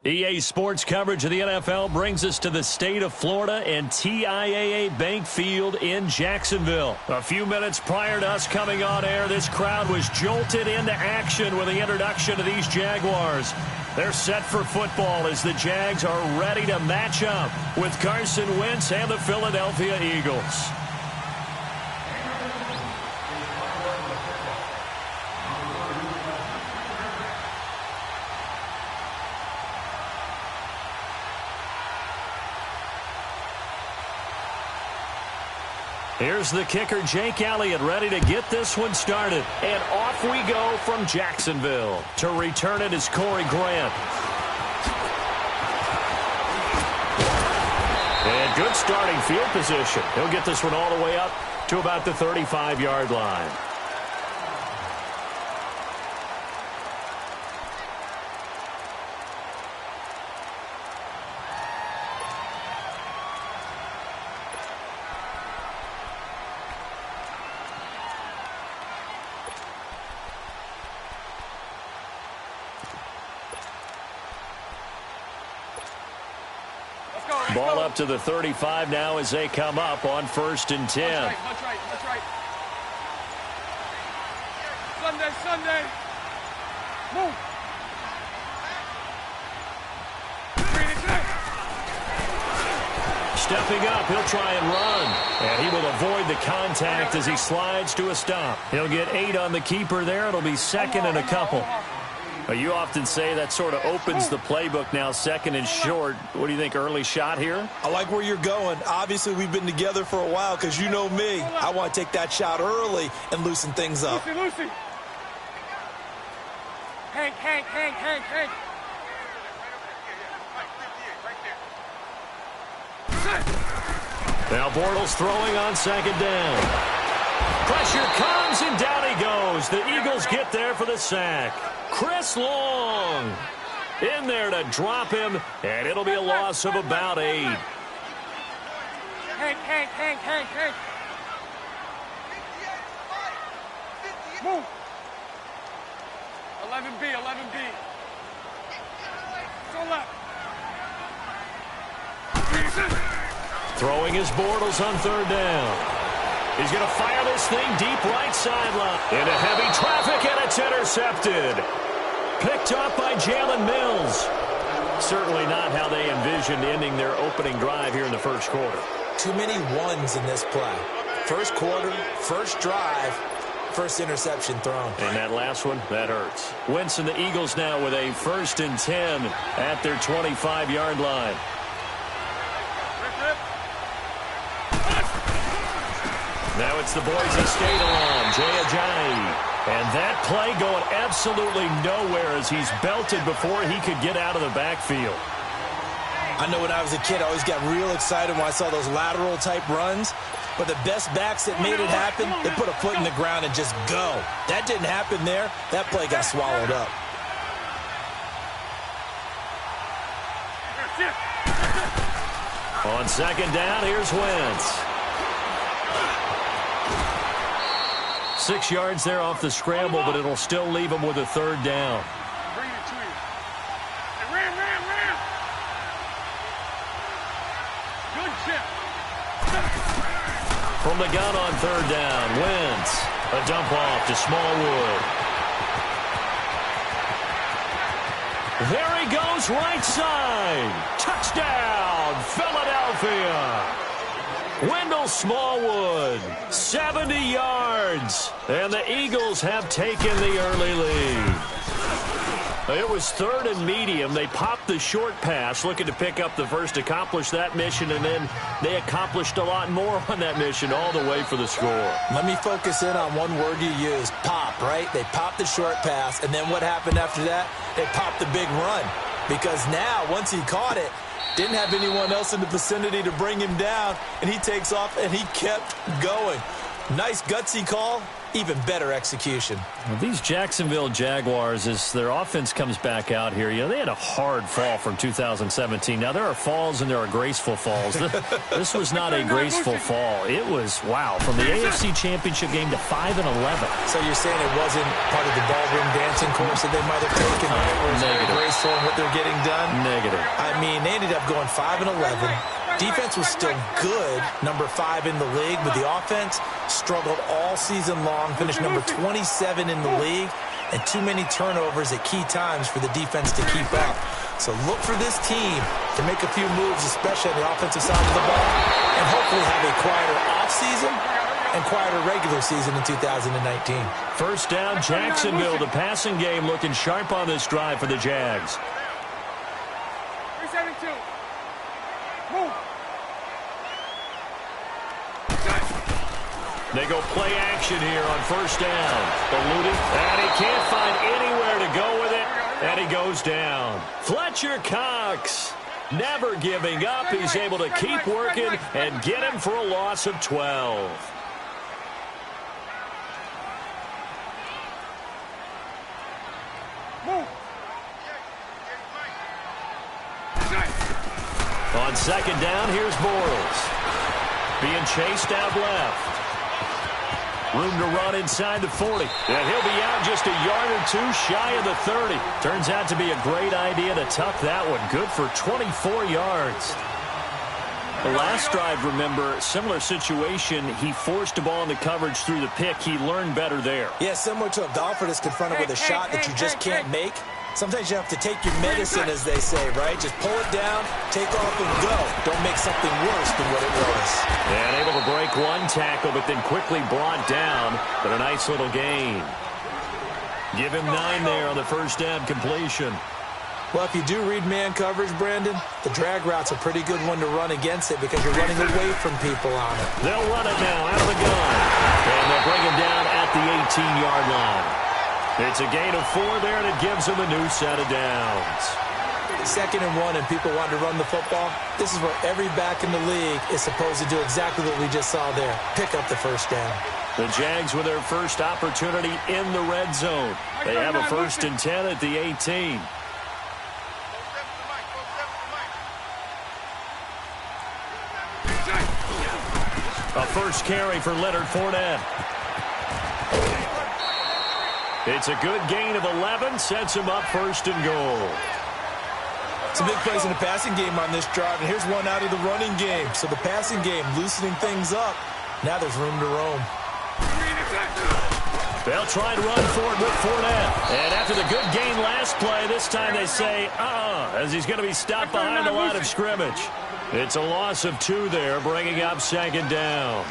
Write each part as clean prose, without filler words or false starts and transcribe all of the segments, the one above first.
EA Sports coverage of the NFL brings us to the state of Florida and TIAA Bank Field in Jacksonville. A few minutes prior to us coming on air, this crowd was jolted into action with the introduction of these Jaguars. They're set for football as the Jags are ready to match up with Carson Wentz and the Philadelphia Eagles. Here's the kicker, Jake Elliott, ready to get this one started. And off we go from Jacksonville. To return it is Corey Grant. And good starting field position. He'll get this one all the way up to about the 35-yard line. Ball up to the 35 now as they come up on 1st and 10. That's right. Sunday. Move. Stepping up, he'll try and run. And he will avoid the contact as he slides to a stop. He'll get 8 on the keeper there. It'll be 2nd and a couple. You often say that sort of opens the playbook now, 2nd and short. What do you think, early shot here? I like where you're going. Obviously, we've been together for a while because you know me. I want to take that shot early and loosen things up. Lucy. Hank. Now Bortles throwing on 2nd down. Pressure comes and down he goes. The Eagles get there for the sack. Chris Long in there to drop him, and it'll be a loss of about 8. Hank. Move. 11B. Go left. Throwing his Bortles on 3rd down. He's going to fire this thing deep right sideline. Into heavy traffic, and it's intercepted. Picked up by Jalen Mills. Certainly not how they envisioned ending their opening drive here in the 1st quarter. Too many ones in this play. 1st quarter, 1st drive, 1st interception thrown. And that last one, that hurts. Wentz and the Eagles now with a 1st and 10 at their 25-yard line. Now it's the Boise State alum, Jay Ajayi. And that play going absolutely nowhere as he's belted before he could get out of the backfield. I know when I was a kid, I always got real excited when I saw those lateral-type runs. But the best backs that made it happen, they put a foot in the ground and just go. That didn't happen there. That play got swallowed up. On 2nd down, here's Wentz. 6 yards there off the scramble, but it'll still leave him with a 3rd down. Bring it to you. Ram. Good chip. From the gun on 3rd down, Wentz. A dump off to Smallwood. There he goes, right side. Touchdown, Philadelphia. Wendell Smallwood, 70 yards. And the Eagles have taken the early lead. It was 3rd and medium. They popped the short pass, looking to pick up the first, accomplish that mission, and then they accomplished a lot more on that mission all the way for the score. Let me focus in on one word you used, pop, right? They popped the short pass, and then what happened after that? They popped the big run. Because now, once he caught it, didn't have anyone else in the vicinity to bring him down, and he takes off, and he kept going. Nice gutsy call, even better execution. Well, these Jacksonville Jaguars, as their offense comes back out here, they had a hard fall from 2017. Now, there are falls and there are graceful falls. This was not a graceful fall. It was, wow, from the AFC Championship game to 5-11. So you're saying it wasn't part of the ballroom dancing course that they might have taken, right? Where it's very graceful in what they're getting done. Negative. I mean, they ended up going 5-11. Defense was still good, number 5 in the league, but the offense struggled all season long, finished number 27 in the league, and too many turnovers at key times for the defense to keep up. So look for this team to make a few moves, especially on the offensive side of the ball, and hopefully have a quieter offseason and quieter regular season in 2019. First down, Jacksonville. The passing game looking sharp on this drive for the Jags. 372. Move. They go play action here on first down. Eluding, and he can't find anywhere to go with it, and he goes down. Fletcher Cox, never giving up. He's able to keep working and get him for a loss of 12. Move. On second down, here's Bortles. Being chased out left. Room to run inside the 40. And he'll be out just a yard or two shy of the 30. Turns out to be a great idea to tuck that one. Good for 24 yards. The last drive, remember, similar situation. He forced a ball into coverage through the pick. He learned better there. Yeah, similar to a golfer that's confronted with a shot that you just can't make. Sometimes you have to take your medicine, as they say, right? Just pull it down, take off, and go. Don't make something worse than what it was. And able to break one tackle, but then quickly brought down. But a nice little gain. Give him 9 there on the first down completion. Well, if you do read man coverage, Brandon, the drag route's a pretty good one to run against it because you're running away from people on it. They'll run it now out of the gun. And they'll bring him down at the 18-yard line. It's a gain of 4 there, and it gives them a new set of downs. 2nd and 1, and people want to run the football. This is where every back in the league is supposed to do exactly what we just saw there. Pick up the first down. The Jags with their first opportunity in the red zone. They have a 1st and 10 at the 18. A first carry for Leonard Fournette. It's a good gain of 11, sets him up 1st and goal. Some big plays in the passing game on this drive, and here's one out of the running game. So the passing game loosening things up. Now there's room to roam. They'll try to run for it with Fournette. And after the good gain last play, this time they say, as he's going to be stopped behind the line of scrimmage. It's a loss of 2 there, bringing up 2nd down.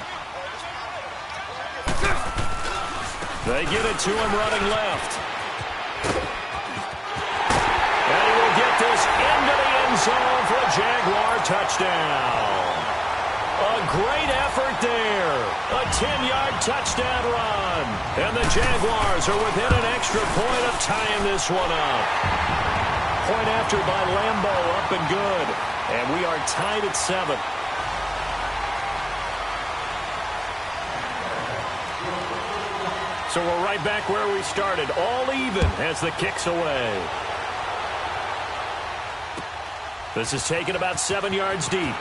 They get it to him running left. And he will get this into the end zone for a Jaguar touchdown. A great effort there. A 10-yard touchdown run. And the Jaguars are within an extra point of tying this one up. Point after by Lambeau, up and good. And we are tied at 7. So we're right back where we started, all even as the kick's away. This is taken about 7 yards deep.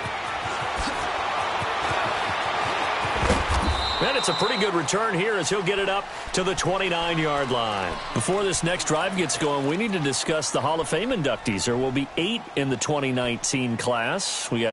And it's a pretty good return here as he'll get it up to the 29-yard line. Before this next drive gets going, we need to discuss the Hall of Fame inductees. There will be 8 in the 2019 class. We got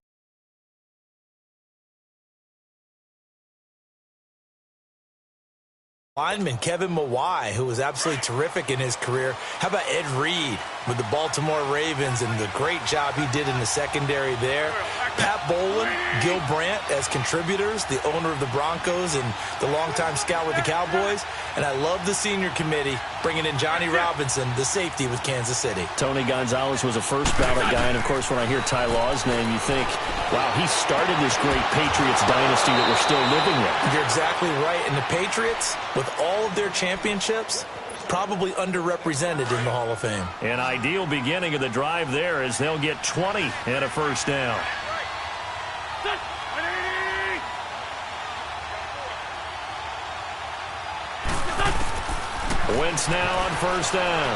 lineman Kevin Mawai, who was absolutely terrific in his career. How about Ed Reed with the Baltimore Ravens and the great job he did in the secondary there? Pat Bowlen, Gil Brandt as contributors, the owner of the Broncos and the longtime scout with the Cowboys. And I love the senior committee bringing in Johnny Robinson, the safety with Kansas City. Tony Gonzalez was a first ballot guy. And, of course, when I hear Ty Law's name, you think, wow, he started this great Patriots dynasty that we're still living in. You're exactly right. And the Patriots, with all of their championships, probably underrepresented in the Hall of Fame. An ideal beginning of the drive there as they'll get 20 and a first down. Wentz now on first down.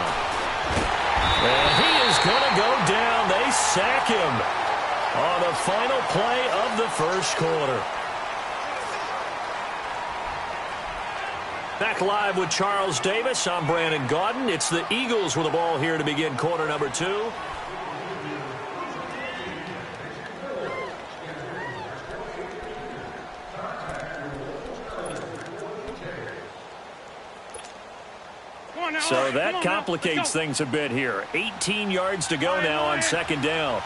And he is going to go down. They sack him on the final play of the first quarter. Back live with Charles Davis. I'm Brandon Gaudin. It's the Eagles with the ball here to begin quarter number 2. So that complicates things a bit here. 18 yards to go now on second down.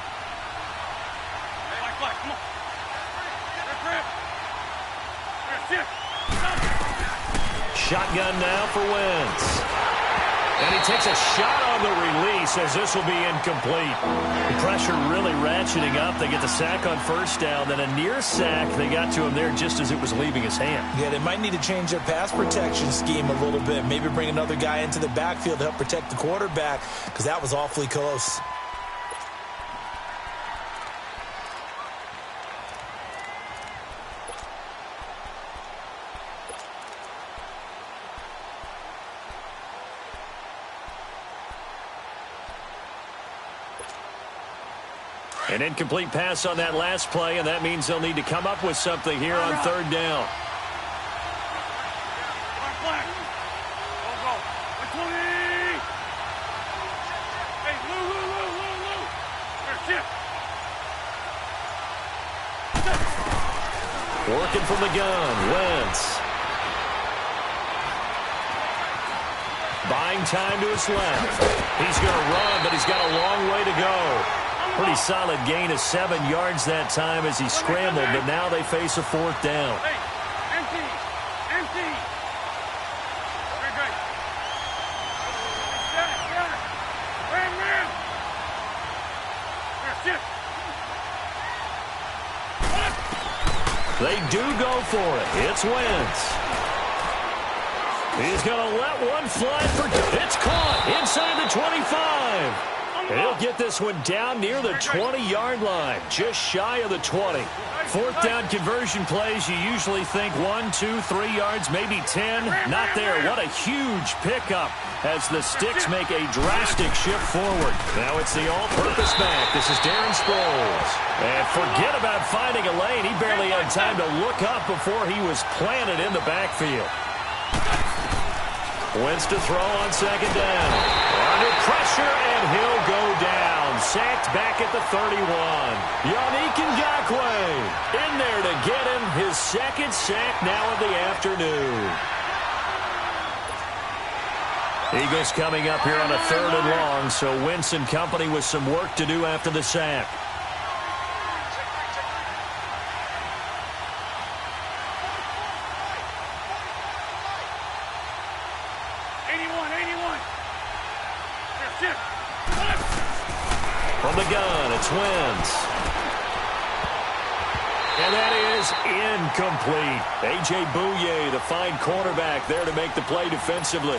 Shotgun now for Wentz. And he takes a shot on the release as this will be incomplete. The pressure really ratcheting up. They get the sack on first down. Then a near sack. They got to him there just as it was leaving his hand. Yeah, they might need to change their pass protection scheme a little bit. Maybe bring another guy into the backfield to help protect the quarterback because that was awfully close. An incomplete pass on that last play, and that means they'll need to come up with something here on third down. Working from the gun, Wentz. Buying time to his left. He's going to run, but he's got a long way to go. Pretty solid gain of 7 yards that time as he scrambled, but now they face a fourth down. They do go for it. It's Wentz. He's going to let one fly for... It's caught inside the 25. He'll get this one down near the 20-yard line, just shy of the 20. Fourth down conversion plays, you usually think 1, 2, 3 yards, maybe 10. Not there. What a huge pickup as the Sticks make a drastic shift forward. Now it's the all-purpose back. This is Darren Sproles. And forget about finding a lane. He barely had time to look up before he was planted in the backfield. Wentz to throw on second down. Under pressure, and he'll go down. Sacked back at the 31. Yannick Ngakoue in there to get him his second sack now of the afternoon. Eagles coming up here on a third and long, so Wentz and company with some work to do after the sack. From the gun, it's Wentz. And that is incomplete. A.J. Bouye, the fine cornerback, there to make the play defensively.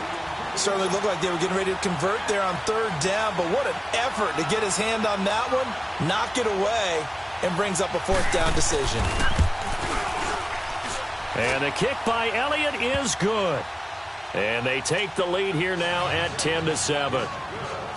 Certainly looked like they were getting ready to convert there on third down, but what an effort to get his hand on that one, knock it away, and brings up a fourth down decision. And the kick by Elliott is good. And they take the lead here now at 10-7.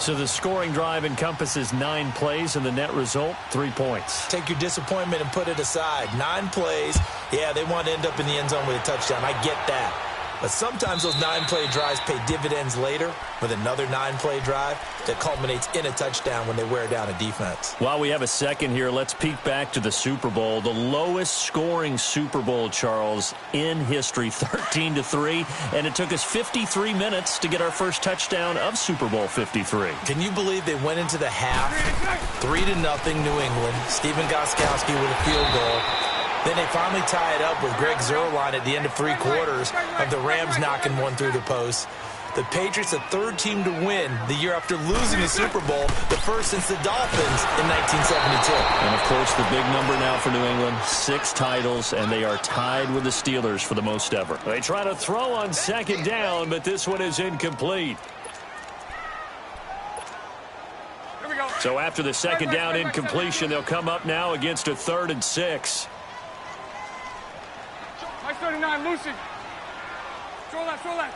So the scoring drive encompasses 9 plays, and the net result, 3 points. Take your disappointment and put it aside. 9 plays. Yeah, they want to end up in the end zone with a touchdown. I get that. But sometimes those 9-play drives pay dividends later with another 9-play drive that culminates in a touchdown when they wear down a defense. While we have a second here, let's peek back to the Super Bowl. The lowest scoring Super Bowl, Charles, in history, 13-3. And it took us 53 minutes to get our first touchdown of Super Bowl 53. Can you believe they went into the half 3-0 New England? Stephen Gostkowski with a field goal. Then they finally tie it up with Greg Zuerlein at the end of 3 quarters of the Rams knocking one through the post. The Patriots, the third team to win the year after losing the Super Bowl, the first since the Dolphins in 1972. And, of course, the big number now for New England, 6 titles, and they are tied with the Steelers for the most ever. They try to throw on second down, but this one is incomplete. So after the second down incompletion, they'll come up now against a 3rd and 6. 39, Lucy. Show that.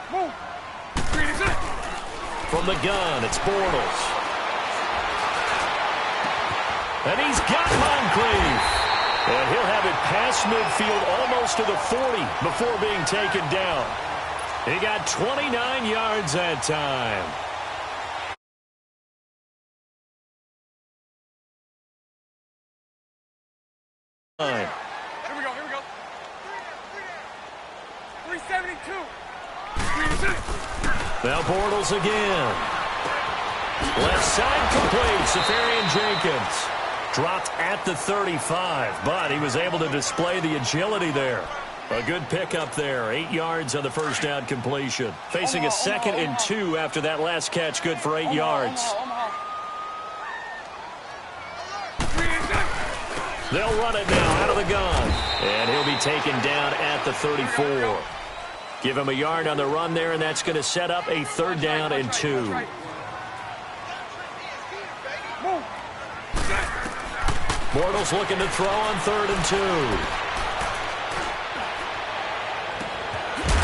Move. From the gun, it's Bortles. And he's got Moncrief. And he'll have it past midfield almost to the 40 before being taken down. He got 29 yards that time. Here we go. 372. Now Bortles again. Left side complete. Safarian Jenkins dropped at the 35, but he was able to display the agility there. A good pickup there. 8 yards on the first down completion. Facing a 2nd and 2 after that last catch. Good for 8 yards. They'll run it now out of the gun. And he'll be taken down at the 34. Give him a yard on the run there, and that's going to set up a 3rd down and 2. Bortles looking to throw on 3rd and 2.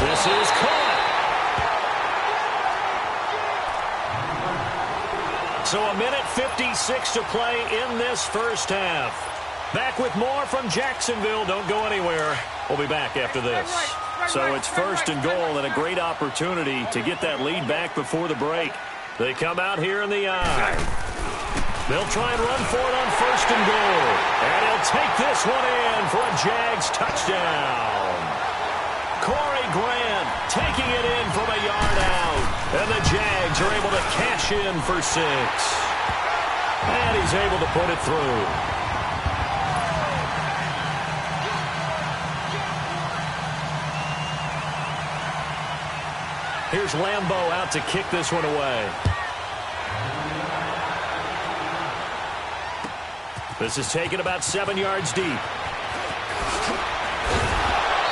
This is caught. So a minute 56 to play in this first half. Back with more from Jacksonville. Don't go anywhere. We'll be back after this. So it's 1st and goal and a great opportunity to get that lead back before the break. They come out here in the eye. They'll try and run for it on 1st and goal. And he'll take this one in for a Jags touchdown. Corey Grant taking it in from a yard out. And the Jags are able to cash in for 6. And he's able to put it through. Here's Lambeau out to kick this one away. This is taken about 7 yards deep.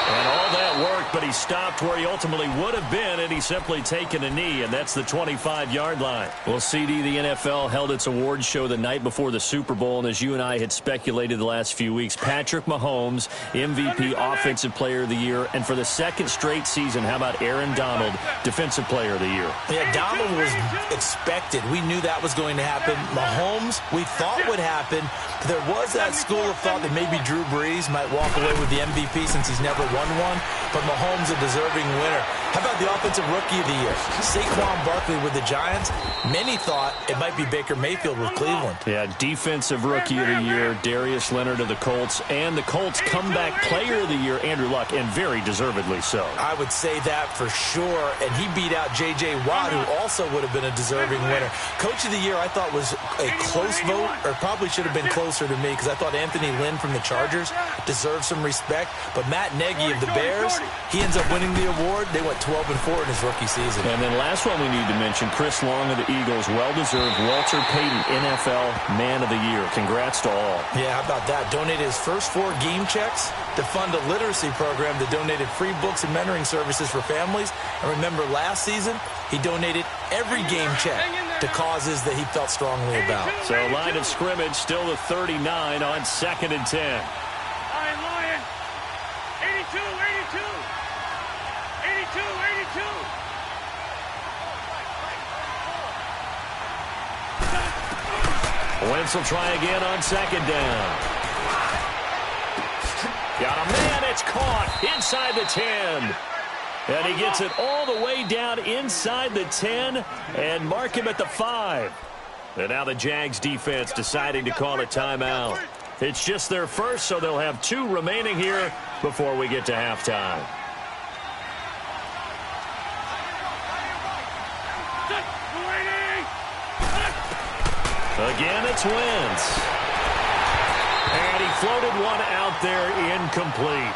And all that worked, but he stopped where he ultimately would have been, and he's simply taken a knee, and that's the 25-yard line. Well, CD, the NFL held its awards show the night before the Super Bowl, and as you and I had speculated the last few weeks, Patrick Mahomes, MVP, Offensive Player of the Year, and for the 2nd straight season, how about Aaron Donald, Defensive Player of the Year? Yeah, Donald was expected. We knew that was going to happen. Mahomes, we thought would happen. There was that school of thought that maybe Drew Brees might walk away with the MVP since he's never won one, but Mahomes a deserving winner. How about the Offensive Rookie of the Year? Saquon Barkley with the Giants. Many thought it might be Baker Mayfield with Cleveland. Yeah, Defensive Rookie of the Year, Darius Leonard of the Colts, and the Colts Comeback Player of the Year, Andrew Luck, and very deservedly so. I would say that for sure, and he beat out J.J. Watt, who also would have been a deserving winner. Coach of the Year I thought was a close vote, or probably should have been closer to me, because I thought Anthony Lynn from the Chargers deserved some respect, but Matt Nagy of the Bears, he ends up winning the award. They went 12-4 in his rookie season. And then last one we need to mention, Chris Long of the Eagles, well-deserved Walter Payton NFL Man of the Year. Congrats to all. Yeah, how about that? Donated his first 4 game checks to fund a literacy program that donated free books and mentoring services for families. And remember, last season, he donated every game check to causes that he felt strongly about. So line of scrimmage, still the 39 on 2nd and 10. Lion. 82. 82. Wentz will try again on 2nd down. Got a man, it's caught inside the 10. And he gets it all the way down inside the 10 and mark him at the 5. And now the Jags defense deciding to call a timeout. It's just their first, so they'll have 2 remaining here before we get to halftime. Again, it's Wentz. And he floated one out there incomplete.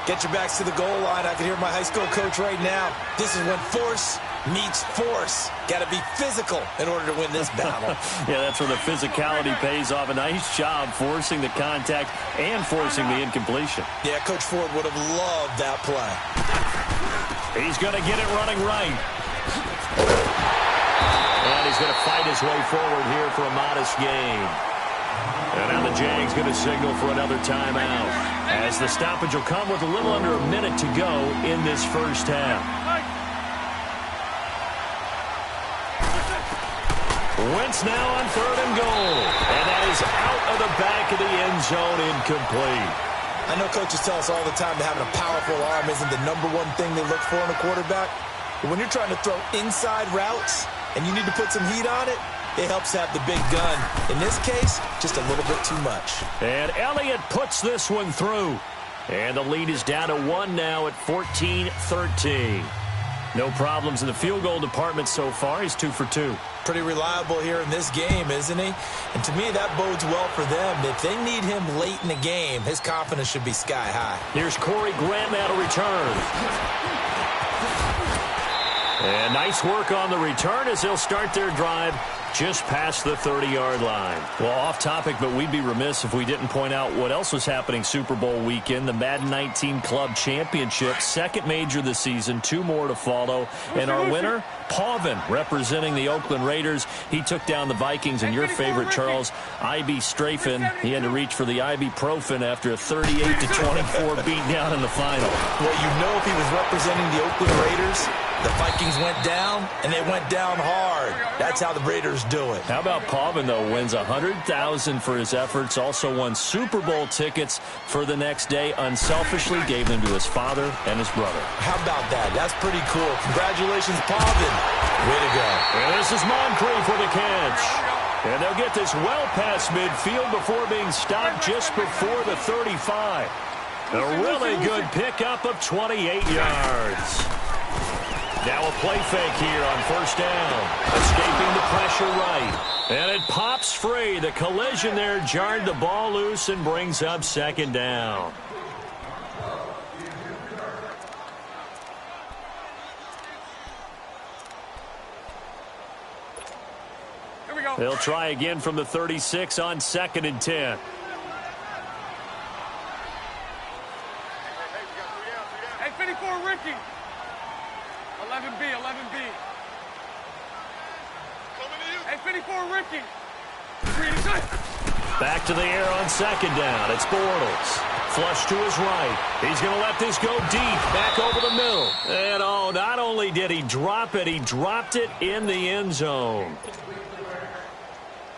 Get your backs to the goal line. I can hear my high school coach right now. This is when force meets force. Got to be physical in order to win this battle. Yeah, that's where the physicality pays off. A nice job forcing the contact and forcing the incompletion. Yeah, Coach Ford would have loved that play. He's going to get it running right. And he's going to fight his way forward here for a modest gain. And now the Jags going to signal for another timeout, as the stoppage will come with a little under a minute to go in this first half. Wentz now on 3rd and goal. And that is is out of the back of the end zone, incomplete. I know coaches tell us all the time that having a powerful arm isn't the #1 thing they look for in a quarterback. But when you're trying to throw inside routes and you need to put some heat on it, it helps have the big gun. In this case, just a little bit too much. And Elliott puts this one through. And the lead is down to 1 now at 14-13. No problems in the field goal department so far. He's 2 for 2. Pretty reliable here in this game, isn't he? And to me, that bodes well for them. If they need him late in the game, his confidence should be sky high. Here's Corey Grant now to return. And nice work on the return as they'll start their drive just past the 30-yard line. Well, off topic, but we'd be remiss if we didn't point out what else was happening Super Bowl weekend. The Madden 19 Club Championship, second major this season, 2 more to follow. And our winner, Pauvin, representing the Oakland Raiders. He took down the Vikings, and your favorite, Charles, Strafen. He had to reach for the ibuprofen after a 38-24 beatdown in the final. Well, you know if he was representing the Oakland Raiders, the Vikings went down, and they went down hard. That's how the Raiders do it. How about Pauvin, though, wins $100,000 for his efforts, also won Super Bowl tickets for the next day, unselfishly gave them to his father and his brother. How about that? That's pretty cool. Congratulations, Pauvin. Way to go. And this is Moncrief with a catch. And they'll get this well past midfield before being stopped just before the 35. A really good pickup of 28 yards. Now a play fake here on first down. Escaping the pressure right. And it pops free. The collision there jarred the ball loose and brings up second down. Here we go. They'll try again from the 36 on 2nd and 10. Hey, 54, Ricky. 11B, 11B. Hey, 54, Ricky. Back to the air on 2nd down. It's Bortles. Flush to his right. He's going to let this go deep. Back over the middle. And oh, not only did he drop it, he dropped it in the end zone.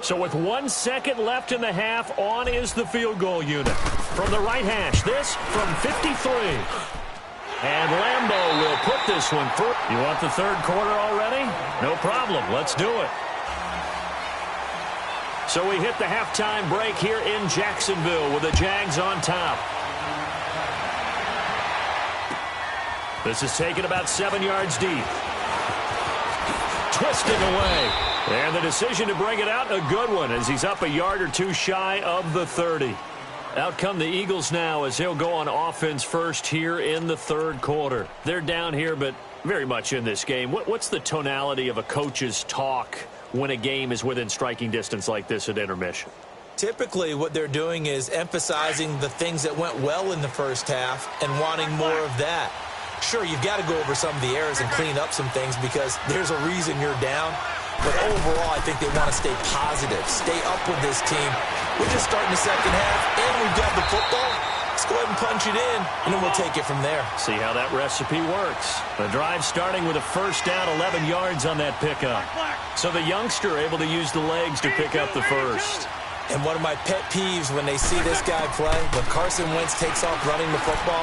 So with 1 second left in the half, on is the field goal unit. From the right hash, this from 53. And Lambeau will put this one through. You want the third quarter already? No problem. Let's do it. So we hit the halftime break here in Jacksonville with the Jags on top. This is taken about 7 yards deep. Twisting away. And the decision to bring it out, a good one, as he's up a yard or 2 shy of the 30. Out come the Eagles now as they'll go on offense first here in the third quarter. They're down here, but very much in this game. What's the tonality of a coach's talk when a game is within striking distance like this at intermission? Typically, what they're doing is emphasizing the things that went well in the first half and wanting more of that. Sure, you've got to go over some of the errors and clean up some things because there's a reason you're down. But overall, I think they want to stay positive, stay up with this team. We're just starting the second half, and we've got the football. Let's go ahead and punch it in, and then we'll take it from there. See how that recipe works. The drive starting with a first down, 11 yards on that pickup. So the youngster able to use the legs to pick up the first. And one of my pet peeves when they see this guy play, when Carson Wentz takes off running the football,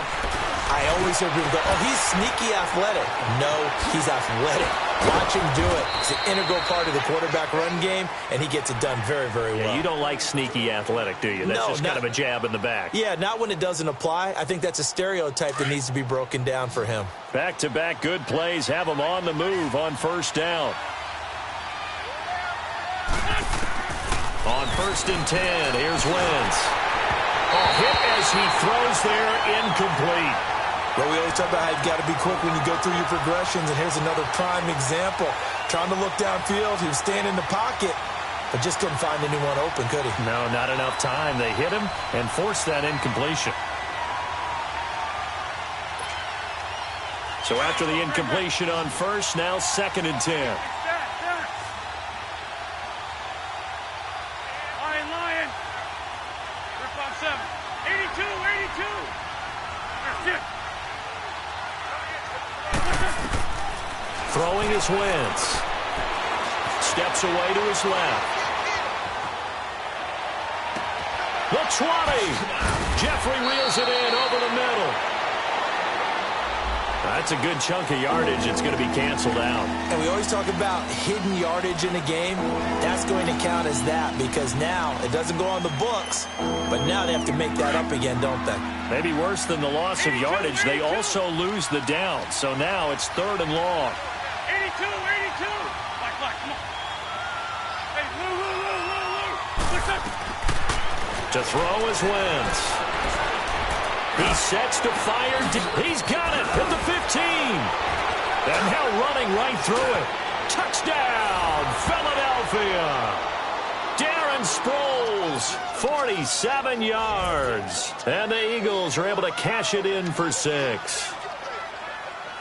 I always hear people go, oh, he's sneaky athletic. No, he's athletic. Watch him do it. It's an integral part of the quarterback run game, and he gets it done very, very well. Yeah, you don't like sneaky athletic, do you? That's just kind of a jab in the back. Yeah, not when it doesn't apply. I think that's a stereotype that needs to be broken down for him. Back-to-back good plays have him on the move on first down. On 1st and 10, here's Wentz. Hit as he throws there, incomplete. Well, we always talk about how you've got to be quick when you go through your progressions, and here's another prime example. Trying to look downfield, he was standing in the pocket, but just couldn't find anyone open, could he? No, not enough time. They hit him and forced that incompletion. So after the incompletion on first, now 2nd and 10. Lion. Rip on 7. 82, 82. That's it. Throwing is Wentz. Steps away to his left. The 20. Jeffrey reels it in over the middle. That's a good chunk of yardage. It's going to be canceled out. And we always talk about hidden yardage in a game. That's going to count as that because now it doesn't go on the books, but now they have to make that up again, don't they? Maybe worse than the loss of yardage, they also lose the down. So now it's 3rd and long. 82, 82. Come on. Hey, Lou. Listen. To throw is Wentz. He sets to fire. He's got it at the 15. And now running right through it. Touchdown, Philadelphia. Darren Sproles, 47 yards. And the Eagles are able to cash it in for 6.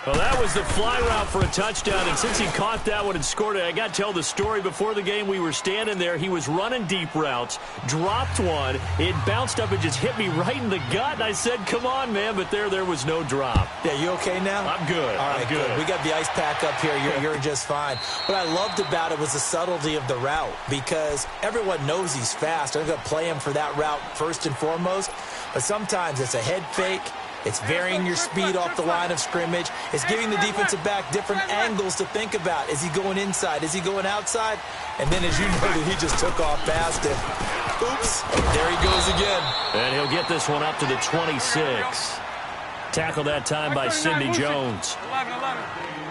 Well, that was the fly route for a touchdown, and since he caught that one and scored it, I got to tell the story. Before the game, we were standing there. He was running deep routes, dropped one. It bounced up and just hit me right in the gut, and I said, come on, man, but there was no drop. Yeah, you okay now? I'm good. All right, I'm good. We got the ice pack up here. You're just fine. What I loved about it was the subtlety of the route because everyone knows he's fast. They're going to play him for that route first and foremost, but sometimes it's a head fake. It's varying your speed off the line of scrimmage. It's giving the defensive back different angles to think about. Is he going inside? Is he going outside? And then, as you noted, he just took off past it. Oops. There he goes again. And he'll get this one up to the 26. Tackled that time by Sidney Jones. 11.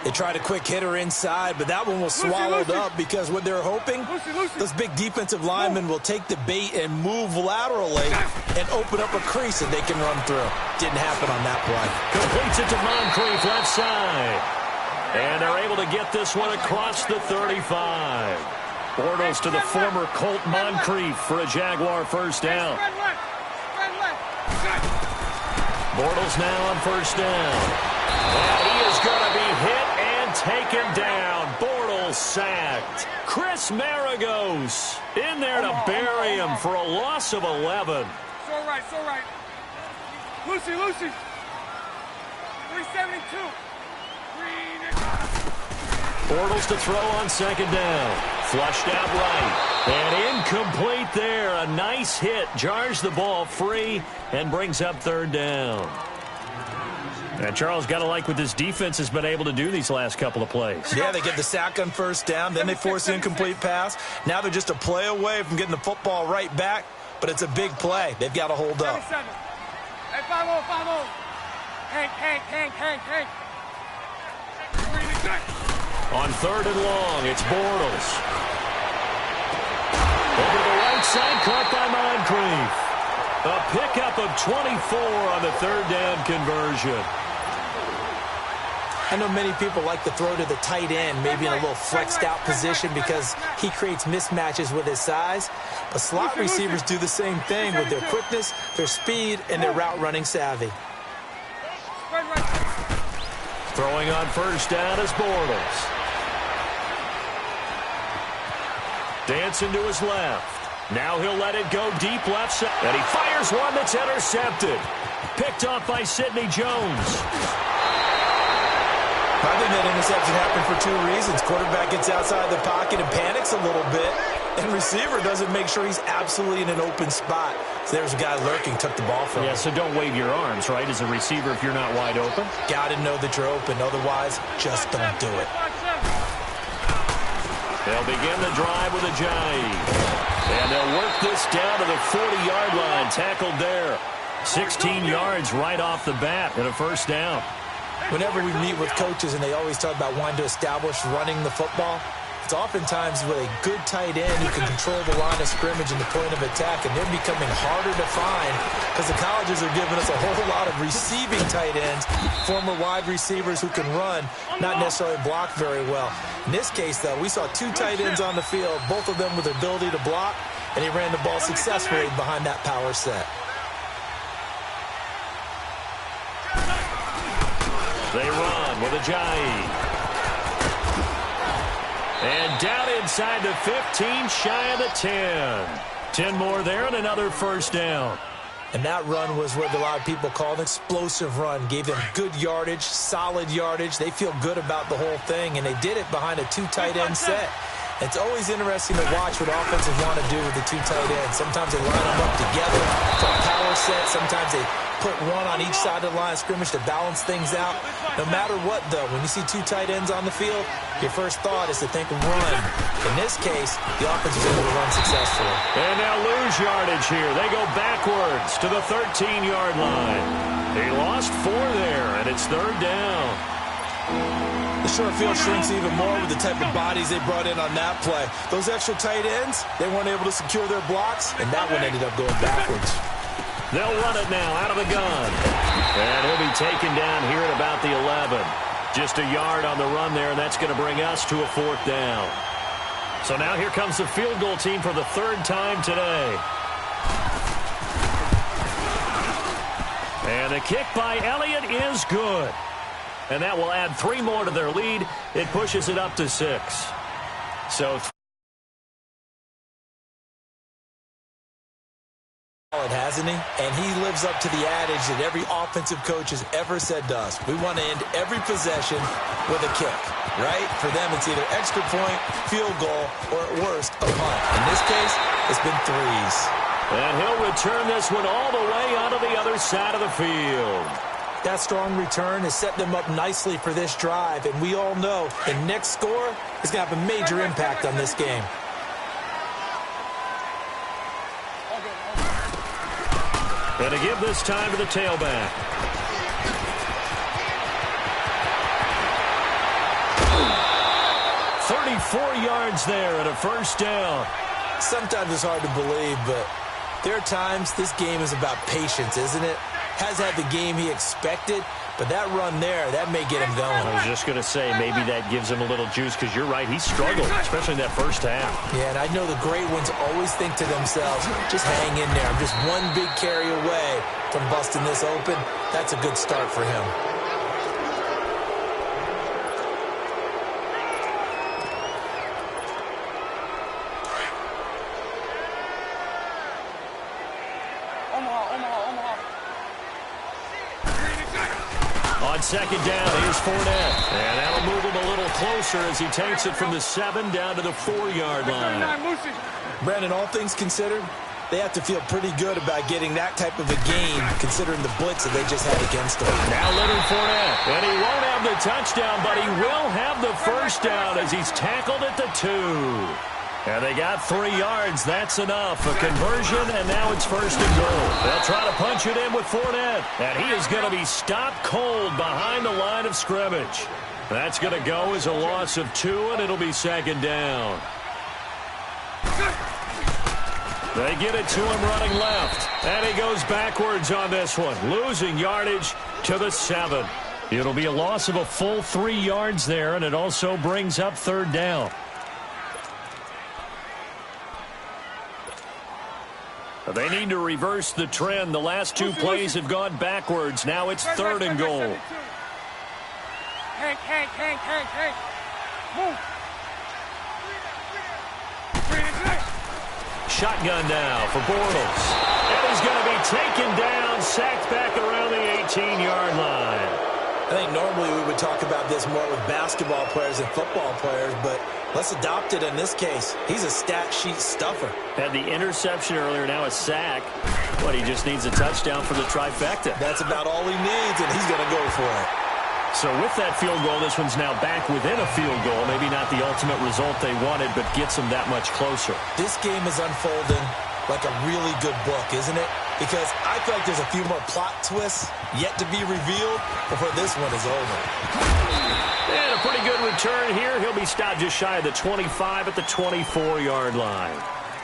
They tried a quick hitter inside, but that one was swallowed up because what they're hoping, those big defensive linemen will take the bait and move laterally and open up a crease that they can run through. Didn't happen on that play. Completes it to Moncrief left side. And they're able to get this one across the 35. Bortles to the former Colt Moncrief for a Jaguar first down. Bortles now on first down. And he is going to be hit and taken down. Bortles sacked. Chris Maragos in there to bury him for a loss of 11. So right. Lucy. 372. Bortles to throw on second down. Flushed out right. And incomplete there. A nice hit. Jars the ball free and brings up 3rd down. And Charles, got to like what this defense has been able to do these last couple of plays. Yeah, they get the sack on first down. Then they force the incomplete pass. Now they're just a play away from getting the football right back. But it's a big play. They've got to hold up. Hey, follow. Hank. On 3rd and long, it's Bortles. Over to the right side, caught by Moncrief. A pickup of 24 on the 3rd down conversion. I know many people like to throw to the tight end, maybe in a little flexed out position because he creates mismatches with his size. But slot receivers do the same thing with their quickness, their speed, and their route running savvy. Throwing on first down is Bortles. Dancing to his left. Now he'll let it go deep left side. And he fires one that's intercepted. Picked off by Sidney Jones. I think that interception happened for 2 reasons. Quarterback gets outside the pocket and panics a little bit. And receiver doesn't make sure he's absolutely in an open spot. So there's a guy lurking, took the ball from him. Yeah, so don't wave your arms, right, as a receiver if you're not wide open. Got to know that you're open. Otherwise, just don't do it. They'll begin the drive with a jive. And they'll work this down to the 40-yard line. Tackled there. 16 yards right off the bat and a first down. Whenever we meet with coaches and they always talk about wanting to establish running the football, it's oftentimes with a good tight end who can control the line of scrimmage and the point of attack, and they're becoming harder to find because the colleges are giving us a whole lot of receiving tight ends, former wide receivers who can run, not necessarily block very well. In this case, though, we saw 2 tight ends on the field, both of them with the ability to block, and he ran the ball successfully behind that power set. They run with a jive. And down inside the 15, shy of the 10. 10 more there and another first down. And that run was what a lot of people call an explosive run. Gave them good yardage, solid yardage. They feel good about the whole thing, and they did it behind a 2 tight end set. It's always interesting to watch what offenses want to do with the two tight ends. Sometimes they line them up together for a power set. Sometimes they put one on each side of the line of scrimmage to balance things out. No matter what, though, when you see two tight ends on the field, your first thought is to think of run. In this case, the offense was able to run successfully. And now lose yardage here. They go backwards to the 13-yard line. He lost 4 there, and it's 3rd down. The short field shrinks even more with the type of bodies they brought in on that play. Those extra tight ends, they weren't able to secure their blocks, and that one ended up going backwards. They'll run it now out of the gun. And he'll be taken down here at about the 11. Just a yard on the run there, and that's going to bring us to a 4th down. So now here comes the field goal team for the 3rd time today. And the kick by Elliott is good. And that will add 3 more to their lead. It pushes it up to 6. So hasn't he? And he lives up to the adage that every offensive coach has ever said to us. We want to end every possession with a kick, right? For them, it's either extra point, field goal, or at worst, a punt. In this case, it's been 3s. And he'll return this one all the way onto the other side of the field. That strong return has set them up nicely for this drive, and we all know the next score is going to have a major impact on this game. And to give this time to the tailback. "34 yards there at a 1st down. Sometimes it's hard to believe, but there are times this game is about patience, isn't it? Has had the game he expected, but that run there, that may get him going. I was just going to say, maybe that gives him a little juice, because you're right, he struggled, especially in that first half. Yeah, and I know the great ones always think to themselves, just hang in there. I'm just one big carry away from busting this open. That's a good start for him. On 2nd down, here's Fournette. And that'll move him a little closer as he takes it from the 7 down to the 4-yard line. Brandon, all things considered, they have to feel pretty good about getting that type of a game, considering the blitz that they just had against them. Now Leonard Fournette. And he won't have the touchdown, but he will have the 1st down as he's tackled at the 2. And they got 3 yards. That's enough. A conversion, and now it's 1st and goal. They'll try to punch it in with Fournette. And he is going to be stopped cold behind the line of scrimmage. That's going to go as a loss of 2, and it'll be 2nd down. They get it to him running left. And he goes backwards on this one, losing yardage to the 7. It'll be a loss of a full 3 yards there, and it also brings up 3rd down. They need to reverse the trend. The last 2 plays have gone backwards. Now it's 3rd and goal. Hank. Move. Shotgun now for Bortles. And he's going to be taken down, sacked back around the 18-yard line. I think normally we would talk about this more with basketball players and football players, but let's adopt it in this case. He's a stat sheet stuffer. Had the interception earlier, now a sack. But he just needs a touchdown for the trifecta. That's about all he needs, and he's going to go for it. So with that field goal, this one's now back within a field goal. Maybe not the ultimate result they wanted, but gets them that much closer. This game is unfolding like a really good book, isn't it? Because I feel like there's a few more plot twists yet to be revealed before this one is over. And a pretty good return here. He'll be stopped just shy of the 25 at the 24-yard line.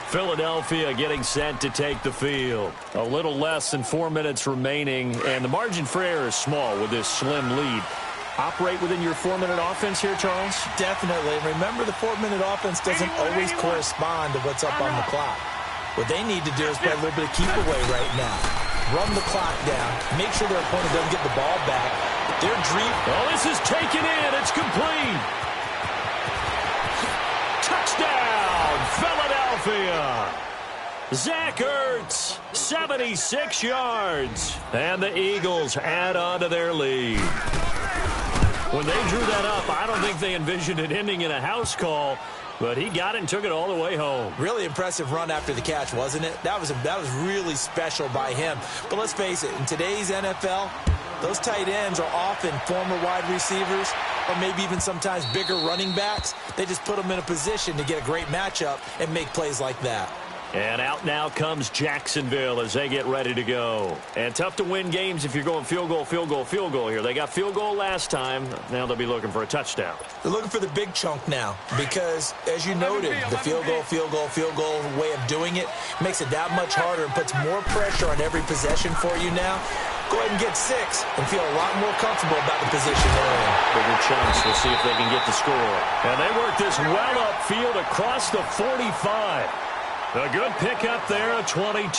Philadelphia getting set to take the field. A little less than 4 minutes remaining, and the margin for error is small with this slim lead. Operate within your 4-minute offense here, Charles? Definitely. Remember, the 4-minute offense doesn't always correspond to what's up on the clock. What they need to do is play a little bit of keep away right now. Run the clock down. Make sure their opponent doesn't get the ball back. Their dream. Oh, this is taken in. It's complete. Touchdown, Philadelphia. Zach Ertz, 76 yards. And the Eagles add on to their lead. When they drew that up, I don't think they envisioned it ending in a house call, but he got it and took it all the way home. Really impressive run after the catch, wasn't it? That was really special by him. But let's face it, in today's NFL, those tight ends are often former wide receivers or maybe even sometimes bigger running backs. They just put them in a position to get a great matchup and make plays like that. And out now comes Jacksonville as they get ready to go. And tough to win games if you're going field goal, field goal, field goal here. They got field goal last time. Now they'll be looking for a touchdown. They're looking for the big chunk now because, as you noted, the field goal, field goal, field goal way of doing it makes it that much harder and puts more pressure on every possession for you now. Go ahead and get 6 and feel a lot more comfortable about the position they're in. Bigger chunks. We'll see if they can get the score. And they work this well upfield across the 45. A good pickup there, a 22.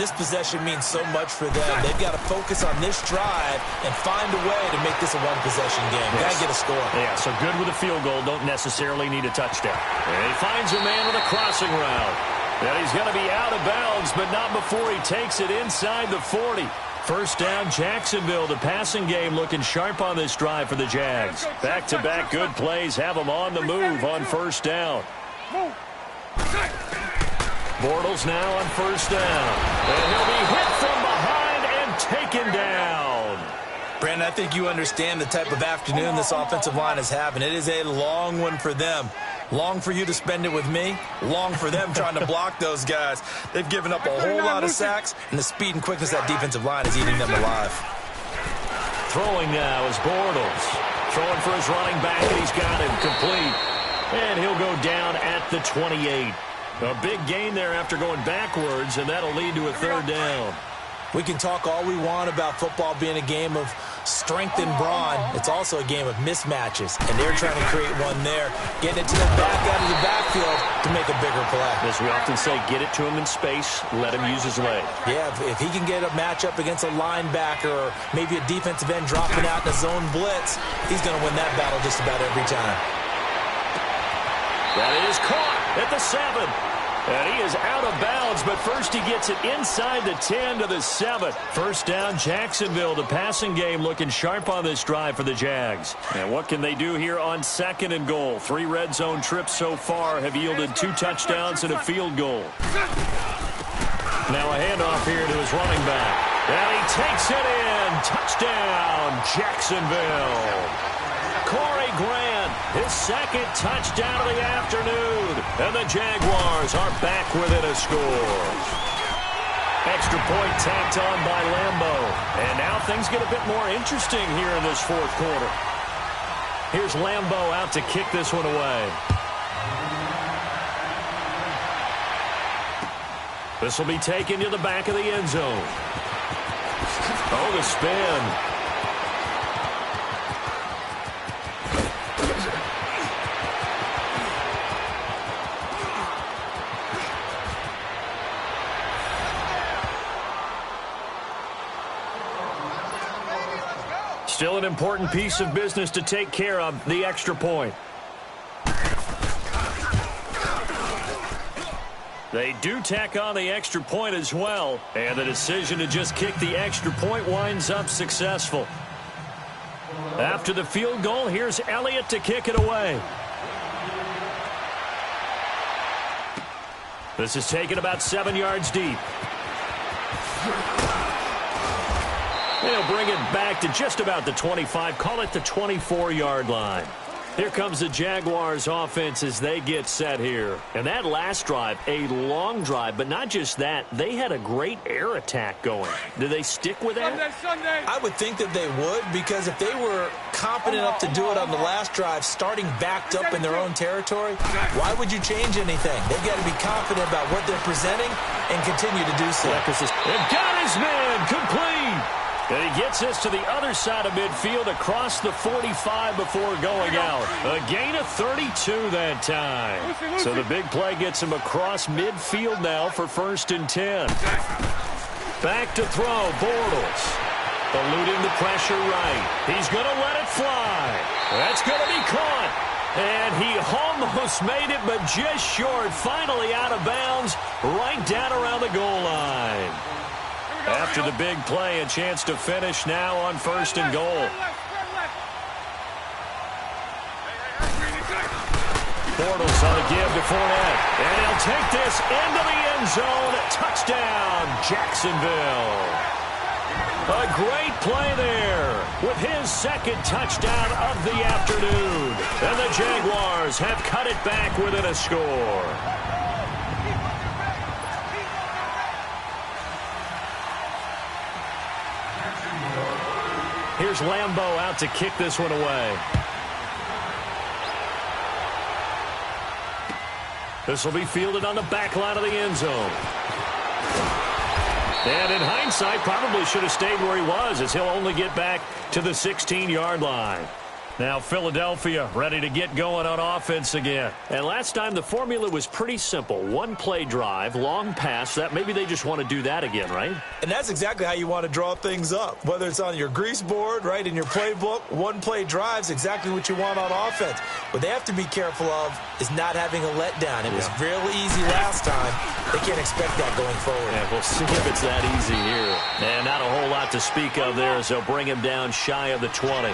This possession means so much for them. They've got to focus on this drive and find a way to make this a one-possession game. Got to get a score. Yeah, so good with a field goal. Don't necessarily need a touchdown. And he finds a man with a crossing route. And he's going to be out of bounds, but not before he takes it inside the 40. First down, Jacksonville. The passing game looking sharp on this drive for the Jags. Back-to-back good plays have them on the move on first down. Bortles now on first down. And he'll be hit from behind and taken down. Brandon, I think you understand the type of afternoon this offensive line is having. It is a long one for them. Long for you to spend it with me. Long for them trying to block those guys. They've given up a whole lot of sacks, and the speed and quickness of that defensive line is eating them alive. Throwing now is Bortles. Throwing for his running back, and he's got him complete. And he'll go down at the 28. A big gain there after going backwards, and that'll lead to a third down. We can talk all we want about football being a game of strength and brawn. It's also a game of mismatches, and they're trying to create one there, getting it to the back out of the backfield to make a bigger play. As we often say, get it to him in space, let him use his leg. Yeah, if he can get a matchup against a linebacker or maybe a defensive end dropping out in a zone blitz, he's going to win that battle just about every time. That is caught at the 7. And he is out of bounds, but first he gets it inside the 10 to the 7. First down, Jacksonville. The passing game looking sharp on this drive for the Jags. And what can they do here on second and goal? 3 red zone trips so far have yielded 2 touchdowns and a field goal. Now a handoff here to his running back. And he takes it in. Touchdown, Jacksonville. Corey Grant, his second touchdown of the afternoon. And the Jaguars are back within a score. Extra point tacked on by Lambeau. And now things get a bit more interesting here in this fourth quarter. Here's Lambeau out to kick this one away. This will be taken to the back of the end zone. Oh, the spin. Still an important piece of business to take care of, the extra point. They do tack on the extra point as well, and the decision to just kick the extra point winds up successful. After the field goal, here's Elliott to kick it away. This is taken about 7 yards deep. They'll bring it back to just about the 25, call it the 24-yard line. Here comes the Jaguars offense as they get set here. And that last drive, a long drive, but not just that, they had a great air attack going. Do they stick with that? Sunday. I would think that they would, because if they were confident enough to do it on the last drive, starting backed up in their own territory, why would you change anything? They've got to be confident about what they're presenting and continue to do so. They've got his man complete. And he gets this to the other side of midfield across the 45 before going out. A gain of 32 that time. So the big play gets him across midfield now for 1st and 10. Back to throw, Bortles. Eluding the pressure right. He's going to let it fly. That's going to be caught. And he almost made it, but just short. Finally out of bounds, right down around the goal line. After the big play, a chance to finish now on 1st and goal. Bortles on the give to Fournette. And he'll take this into the end zone. Touchdown, Jacksonville. A great play there with his second touchdown of the afternoon. And the Jaguars have cut it back within a score. Here's Lambeau out to kick this one away. This will be fielded on the back line of the end zone. And in hindsight, probably should have stayed where he was, as he'll only get back to the 16-yard line. Now Philadelphia ready to get going on offense again. And last time the formula was pretty simple. One-play drive, long pass. That maybe they just want to do that again, right? And that's exactly how you want to draw things up. Whether it's on your grease board, right, in your playbook, one-play drive is exactly what you want on offense. What they have to be careful of is not having a letdown. It was real easy last time. They can't expect that going forward. Yeah, we'll see if it's that easy here. And not a whole lot to speak of there as they'll bring him down shy of the 20.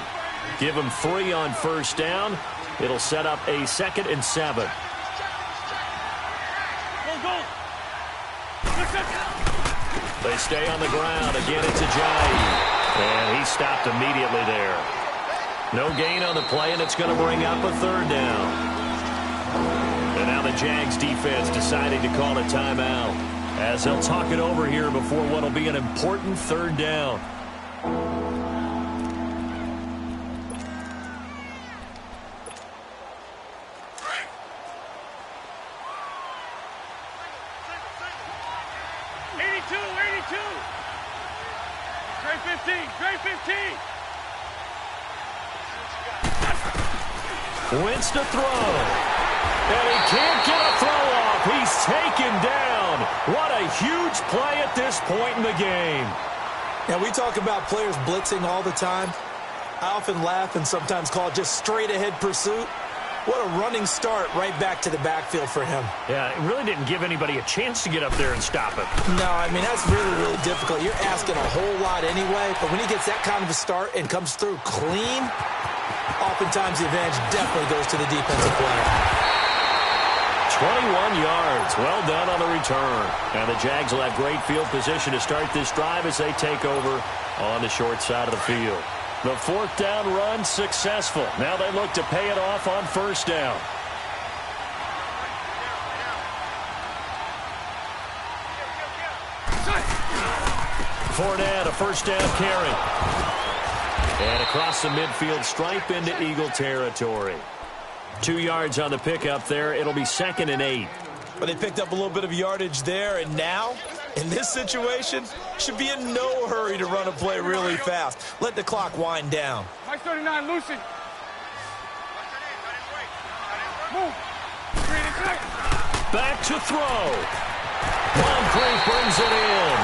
Give him 3 on first down. It'll set up a 2nd and 7. They stay on the ground. Again, it's Ajayi. And he stopped immediately there. No gain on the play, and it's going to bring up a 3rd down. And now the Jags defense deciding to call a timeout, as they'll talk it over here before what will be an important 3rd down. Wentz to throw. And he can't get a throw off. He's taken down. What a huge play at this point in the game. Now, we talk about players blitzing all the time. I often laugh and sometimes call it just straight-ahead pursuit. What a running start right back to the backfield for him. Yeah, it really didn't give anybody a chance to get up there and stop him. No, I mean, that's really, really difficult. You're asking a whole lot anyway, but when he gets that kind of a start and comes through clean, oftentimes the advantage definitely goes to the defensive player. 21 yards. Well done on the return. And the Jags will have great field position to start this drive as they take over on the short side of the field. The 4th down run successful. Now they look to pay it off on 1st down. Fournette, a 1st down carry. And across the midfield stripe into Eagle territory. 2 yards on the pickup there. It'll be 2nd and 8. But they picked up a little bit of yardage there, and now, in this situation, should be in no hurry to run a play really fast. Let the clock wind down. 39, Lucy. Move. Back to throw. Moncrief brings it in.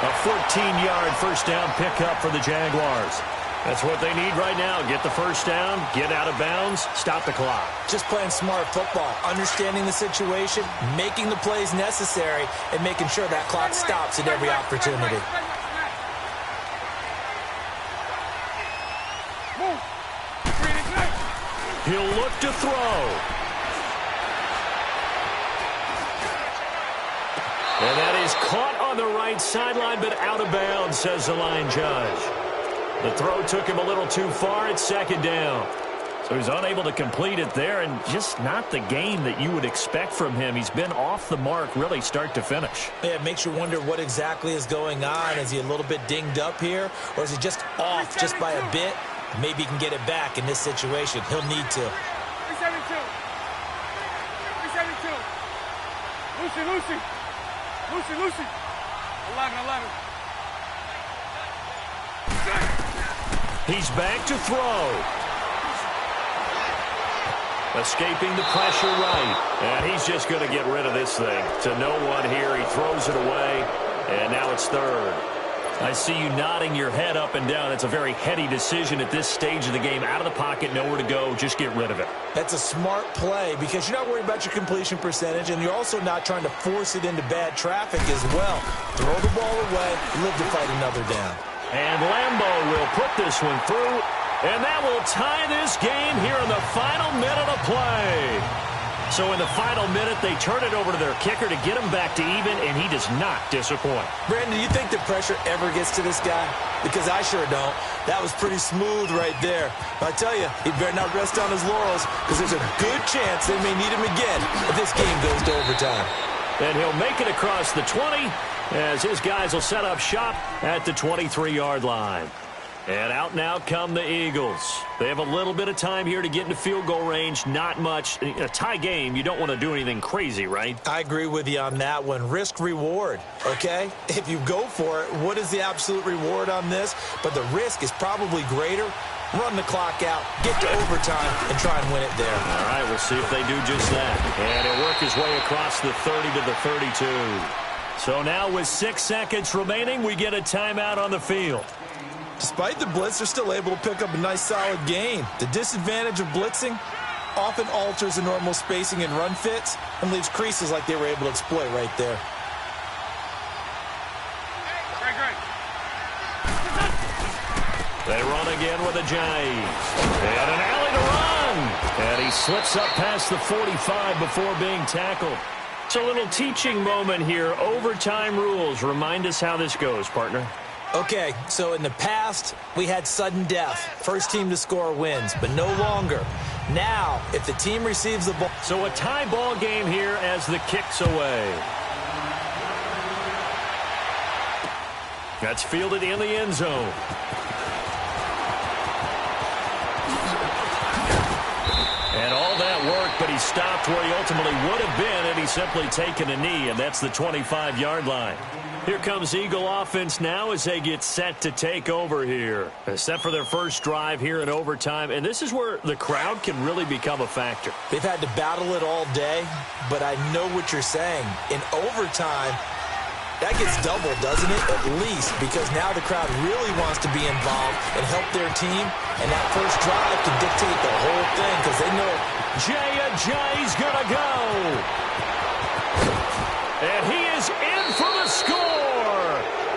A 14-yard 1st down pickup for the Jaguars. That's what they need right now. Get the 1st down, get out of bounds, stop the clock. Just playing smart football, understanding the situation, making the plays necessary, and making sure that clock stops at every opportunity. He'll look to throw. And that is caught on the right sideline, but out of bounds, says the line judge. The throw took him a little too far. It's 2nd down. So he's unable to complete it there, and just not the game that you would expect from him. He's been off the mark really start to finish. Yeah, it makes you wonder what exactly is going on. Is he a little bit dinged up here, or is he just off just by a bit? Maybe he can get it back in this situation. He'll need to. 372. 372. Lucy. 11. He's back to throw. Escaping the pressure right. And he's just going to get rid of this thing. To no one here. He throws it away. And now it's 3rd. I see you nodding your head up and down. It's a very heady decision at this stage of the game. Out of the pocket, nowhere to go. Just get rid of it. That's a smart play because you're not worried about your completion percentage, and you're also not trying to force it into bad traffic as well. Throw the ball away, live to fight another down. And Lambeau will put this one through, and that will tie this game here in the final minute of play. So in the final minute, they turn it over to their kicker to get him back to even, and he does not disappoint. Brandon, do you think the pressure ever gets to this guy? Because I sure don't. That was pretty smooth right there. But I tell you, he better not rest on his laurels, because there's a good chance they may need him again if this game goes to overtime. And he'll make it across the 20 as his guys will set up shop at the 23-yard line. And out now come the Eagles. They have a little bit of time here to get into field goal range. Not much. In a tie game, you don't want to do anything crazy, right? I agree with you on that one. Risk-reward, okay? If you go for it, what is the absolute reward on this? But the risk is probably greater. Run the clock out, get to overtime, and try and win it there. All right, we'll see if they do just that. And he'll work his way across the 30 to the 32. So now with 6 seconds remaining, we get a timeout on the field. Despite the blitz, they're still able to pick up a nice solid gain. The disadvantage of blitzing often alters the normal spacing and run fits and leaves creases like they were able to exploit right there. Great. They run again with a Jays. And an alley to run. And he slips up past the 45 before being tackled. It's a little teaching moment here. Overtime rules. Remind us how this goes, partner. Okay, so in the past, we had sudden death. First team to score wins, but no longer. Now, if the team receives the ball... So a tie ball game here as the kick's away. That's fielded in the end zone. And all that work, but he stopped where he ultimately would have been had he simply taken a knee, and that's the 25-yard line. Here comes Eagle offense now as they get set to take over here. Set for their first drive here in overtime, and this is where the crowd can really become a factor. They've had to battle it all day, but I know what you're saying. In overtime, that gets doubled, doesn't it? At least, because now the crowd really wants to be involved and help their team, and that first drive can dictate the whole thing because they know Jay's gonna go. And he is in for the score.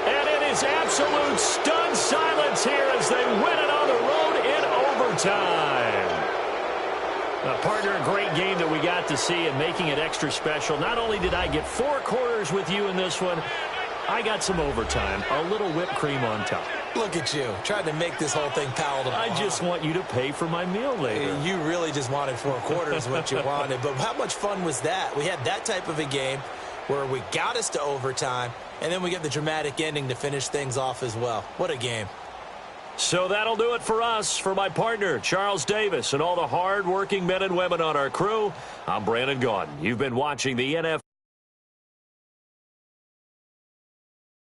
And it is absolute stunned silence here as they win it on the road in overtime. Partner, a great game that we got to see and making it extra special. Not only did I get 4 quarters with you in this one, I got some overtime, a little whipped cream on top. Look at you, trying to make this whole thing palatable. I just want you to pay for my meal later. You really just wanted 4 quarters what you wanted. But how much fun was that? We had that type of a game where we got us to overtime, and then we get the dramatic ending to finish things off as well. What a game. So that'll do it for us. For my partner, Charles Davis, and all the hard-working men and women on our crew, I'm Brandon Gaudin. You've been watching the NFL.